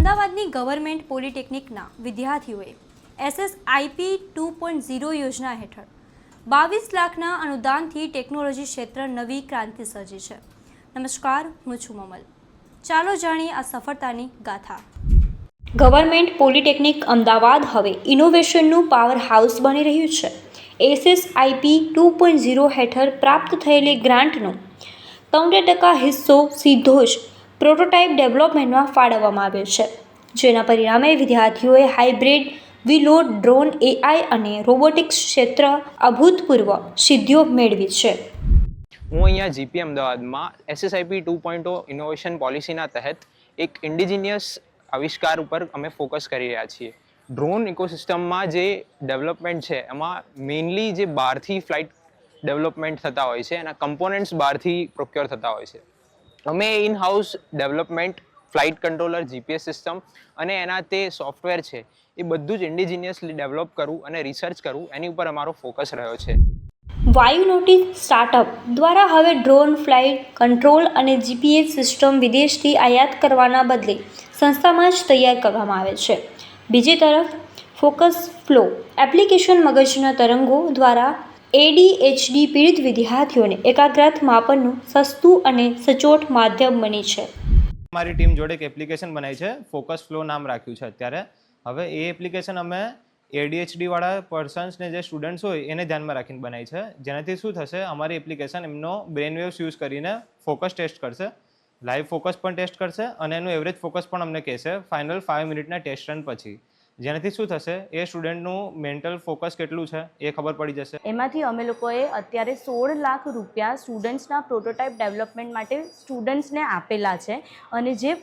અમદાવાદની ગવર્મેન્ટ પોલિટેકનિકના વિદ્યાર્થીઓએ SSIP 2.0 યોજના હેઠળ 22 લાખના અનુદાનથી ટેકનોલોજી ક્ષેત્ર નવી ક્રાંતિ સર્જી છે. નમસ્કાર, હું છું મમલ. ચાલો જાણીએ આ સફળતાની ગાથા. ગવર્મેન્ટ પોલિટેકનિક અમદાવાદ હવે ઇનોવેશનનું પાવર હાઉસ બની રહ્યું છે. SSIP 2.0 હેઠળ પ્રાપ્ત થયેલી ગ્રાન્ટનો 70% હિસ્સો સીધો જ પ્રોટોટાઇપ ડેવલપમેન્ટમાં ફાળવવામાં આવ્યો છે, જેના પરિણામે વિદ્યાર્થીઓએ હાઇબ્રિડ વિલો, ડ્રોન, AI અને રોબોટિક્સ ક્ષેત્ર અભૂતપૂર્વ સિદ્ધિઓ મેળવી છે. હું અહીંયા GP અમદાવાદમાં SSIP 2.0 ઇનોવેશન પોલિસીના તહેત એક ઇન્ડિજિનિયસ આવિષ્કાર ઉપર અમે ફોકસ કરી રહ્યા છીએ. ડ્રોન ઇકોસિસ્ટમમાં જે ડેવલપમેન્ટ છે એમાં મેઇનલી જે બહારથી ફ્લાઇટ ડેવલપમેન્ટ થતા હોય છે, એના કમ્પોનન્ટ્સ બહારથી પ્રોક્યોર થતા હોય છે. અમે in house development, flight controller, GPS system અને એના તે સોફ્ટવેર છે એ બધું જ ઇન્ડિજિનિયસલી ડેવલપ કરવું અને રિસર્ચ કરવું એની ઉપર અમારો ફોકસ રહ્યો છે. વાયુનોટિક સ્ટાર્ટઅપ દ્વારા હવે ડ્રોન, ફ્લાઇટ કંટ્રોલ અને GPS સિસ્ટમ વિદેશથી આયાત કરવાના બદલે સંસ્થામાં જ તૈયાર કરવામાં આવે છે. બીજી તરફ ફોકસ ફ્લો એપ્લિકેશન મગજના તરંગો દ્વારા ADHD પીડિત વિદ્યાર્થીઓને એકાગ્રતા માપનનું સસ્તું અને સચોટ માધ્યમ બની છે. અમારી ટીમ જોડે એક એપ્લિકેશન બનાવી છે, ફોકસ ફ્લો નામ રાખ્યું છે અત્યારે. હવે એ એપ્લિકેશન અમે ADHD વાળા પર્સન્સને જે સ્ટુડન્ટ્સ હોય એને ધ્યાનમાં રાખીને બનાવી છે, જેનાથી શું થશે, અમારી એપ્લિકેશન એમનો બ્રેન વેવ્સ યુઝ કરીને ફોકસ ટેસ્ટ કરશે, લાઈવ ફોકસ પણ ટેસ્ટ કરશે અને એનું એવરેજ ફોકસ પણ અમને કહેશે ફાઇનલ 5 મિનિટના ટેસ્ટ રન પછી. જેનાથી શું થશે, એ સ્ટુડન્ટનું મેન્ટલ ફોકસ કેટલું છે એ ખબર પડી જશે. એમાંથી અમે લોકોએ અત્યારે 16 લાખ રૂપિયા સ્ટુડન્ટ્સના પ્રોટોટાઇપ ડેવલપમેન્ટ માટે સ્ટુડન્ટ્સને આપેલા છે અને જે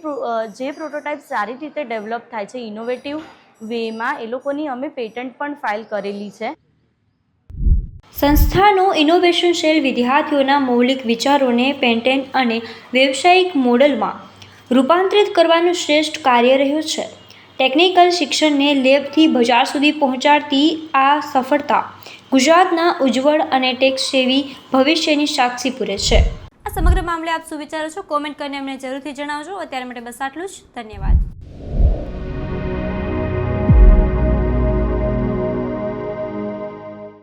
પ્રોટોટાઇપ સારી રીતે ડેવલપ થાય છે ઇનોવેટિવ વેમાં, એ લોકોની અમે પેટન્ટ પણ ફાઇલ કરેલી છે. સંસ્થાનો ઇનોવેશન સેલ વિદ્યાર્થીઓના મૌલિક વિચારોને પેટન્ટ અને વ્યવસાયિક મોડલમાં રૂપાંતરિત કરવાનું શ્રેષ્ઠ કાર્ય રહ્યું છે. ટેકનિકલ શિક્ષણને લેબથી બજાર સુધી પહોંચાડતી આ સફળતા ગુજરાતના ઉજ્જવળ અને ટેક સેવી ભવિષ્યની સાક્ષી પૂરે છે. આ સમગ્ર મામલે આપ શું વિચારો છો? કોમેન્ટ કરીને અમને જરૂરથી જણાવજો. અત્યારે માટે બસ આટલું જ. ધન્યવાદ.